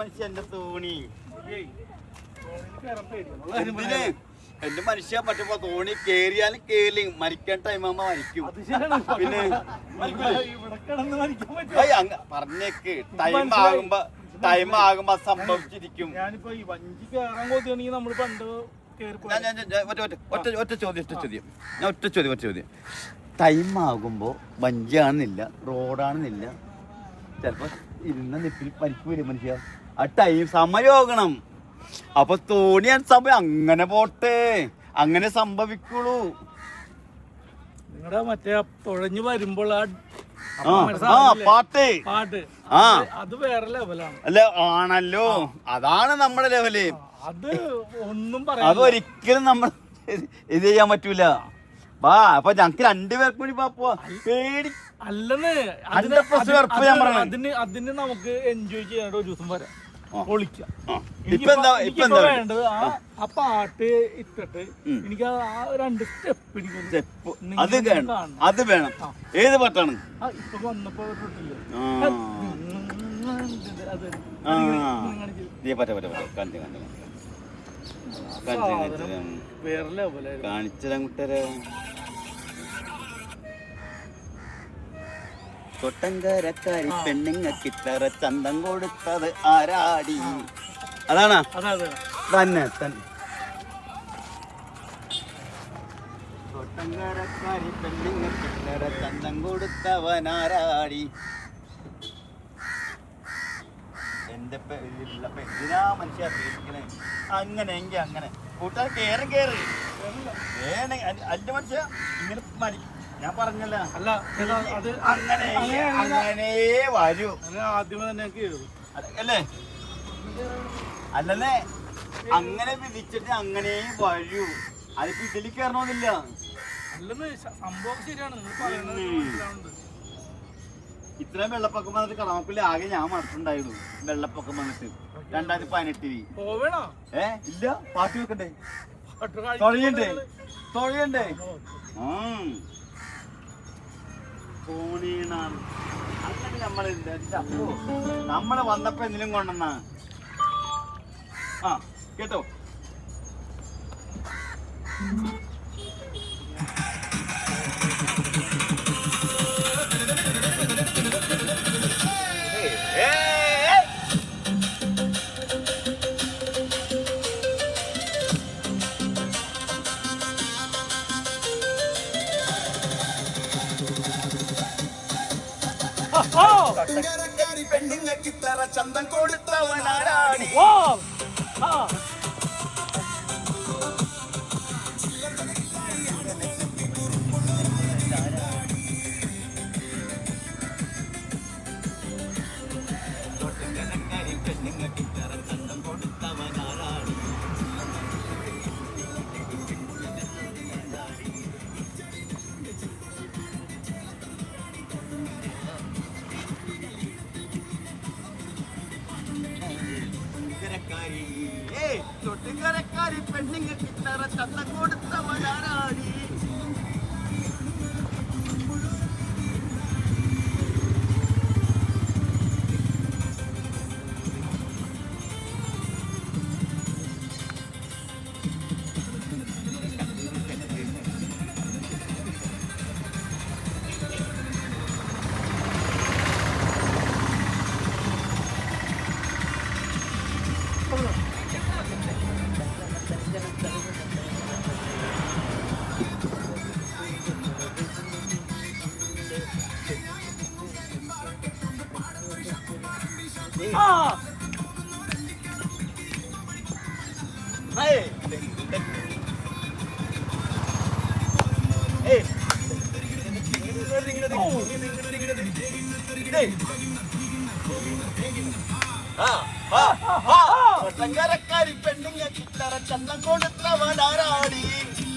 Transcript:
മനുഷ്യ എന്റെ തോണി എന്റെ മനുഷ്യ പറ്റുമ്പോ തോണി കേറിയാലും കേറി മരിക്കാൻ ടൈമാകുമ്പോ മരിക്കും. പിന്നെ പറഞ്ഞേക്ക് ടൈം ആകുമ്പോ സംഭവിച്ചിരിക്കും. ഒറ്റ ചോദ്യം ടൈം ആകുമ്പോ വഞ്ചിയാണെന്നില്ല, റോഡാണെന്നില്ല, ചിലപ്പോ ഇരുന്ന നിപ്പിൽ പരിക്ക് വരും മനുഷ്യ. ആ ടൈം സമയമാകണം. അപ്പൊ തോണിയാണ് സമയം. അങ്ങനെ പോട്ടെ, അങ്ങനെ സംഭവിക്കുള്ളൂ. നിങ്ങളുടെ മറ്റേ തുഴഞ്ഞു വരുമ്പോൾ പാട്ട് അത് വേറെ ലെവലാണ്. അല്ല ആണല്ലോ, അതാണ് നമ്മുടെ ലെവല്. അത് ഒന്നും അതൊരിക്കലും നമ്മൾ ഇത് ചെയ്യാൻ പറ്റൂല. വാ, അപ്പൊ ഞങ്ങക്ക് രണ്ടുപേർക്കും കൂടി പേടി അല്ലെന്ന് അതിന് നമുക്ക് എൻജോയ് ചെയ്യാണ്ട് ഒരു ദിവസം വരാം, പൊളിക്കാം. വേണ്ടത് ആ പാട്ട് ഇട്ടിട്ട് എനിക്ക് ആ 2 സ്റ്റെപ്പ് അത് വേണം. ഏത് പാട്ടാണ് ഇപ്പൊ വന്നപ്പോ വേറെ ലെവലായിരുന്നു. കാണിച്ചൂട്ടര തൊട്ടങ്കരക്കാരി പെണ്ണുങ്ങക്കിത്തറ ചന്തം കൊടുത്തത് ആരാടി. അതാണ് തന്നെ തൊട്ടങ്കരക്കാരി പെണ്ണുങ്ങക്കിത്തറ ചന്തം കൊടുത്തവനാരാടി. എന്റെ എന്തിനാ മനുഷ്യ പേടിക്കണേ? അങ്ങനെയെങ്കിൽ അങ്ങനെ കൂട്ടാൻ കേറി അല്ല മനുഷ്യ ഇങ്ങനെ മരിക്കും. ഞാൻ പറഞ്ഞല്ല, അല്ല അങ്ങനെ വരൂ. ആദ്യമേ തന്നെ അല്ലേ? അല്ലല്ലേ, അങ്ങനെ വിധിച്ചിട്ട് അങ്ങനെ വരൂ. അതിപ്പോ ഇതിൽ കയറണമെന്നില്ല. അല്ലെന്ന് സംഭവം ശരിയാണ് നിങ്ങൾ പറയുന്നത്. ഇത്രയും വെള്ളപ്പൊക്കം വന്നിട്ട് കളമപ്പിൽ ആകെ ഞാൻ മറന്നിട്ടുണ്ടായിരുന്നു. വെള്ളപ്പൊക്കം വന്നിട്ട് 2018 ഇല്ല. പാട്ട് വെക്കണ്ടേ? തൊഴയണ്ടേ? തോണിയാണ് അങ്ങനെ നമ്മള് വന്നപ്പോ എന്തിനും കൊണ്ടെന്നാ കേട്ടോ. പെണ്ണുങ്ങക്കിത്തറ ചന്തം കൊടുത്തവനാരാണി. പെണ്ണുങ്ങക്കിത്തറ ചന്തം കൊടുത്തവനാരാണി. തൊട്ടുകരക്കാരി പെണ്ണുങ്ങക്കിത്തറ ചന്തം കൊടുത്തവനാരാണി. ൊട്ടങ്കരക്കാരി പെണ്ണുങ്ങക്കിത്തറ ചന്തം കൊടുത്തവനാരാടി.